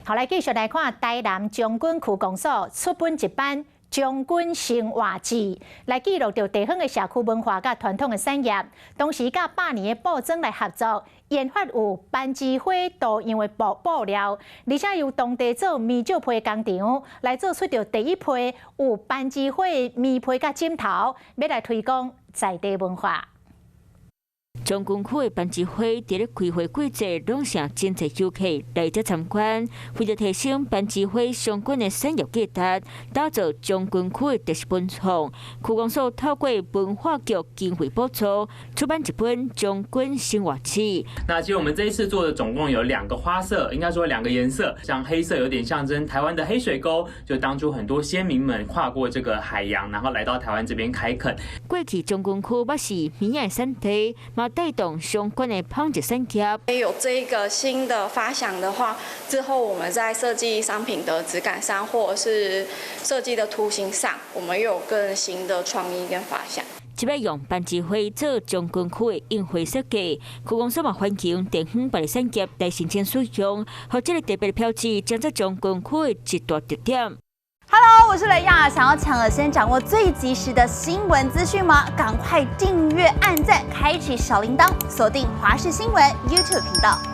好，来继续来看台南将军区公所出版一版《将军生活志》，来记录着地方的社区文化甲传统的产业，同时甲百年的报章来合作，研发有班枝花多样的布料，而且由当地做棉料皮工厂来做出着第一批有班枝花棉被甲枕头，要来推广在地文化。将军区的班枝花伫咧开会季节，拢成真侪游客来遮参观，为了提升班枝花相关的产业价值，打造将军区的特色文创。区公所透过文化局经费补助，出版一本《将军生活志》。那其实我们这一次做的总共有2个花色，应该说2个颜色，像黑色有点象征台湾的黑水沟，就当初很多先民们跨过这个海洋，然后来到台湾这边开垦。过去将军区要是米的产地，嘛带动相关的纺织产业。有这一个新的发想的话，之后我们在设计商品的质感上，或者是设计的图形上，我们又有更新的创意跟发想。即要用班枝花做将军区的印花设计，区公所嘛欢迎地方别的产业来申请使用，和这个特别的标志，将做将军区的一大特点。Hello， 我是雷亚，想要抢先掌握最及时的新闻资讯吗？赶快订阅、按赞、开启小铃铛，锁定华视新闻 YouTube 频道。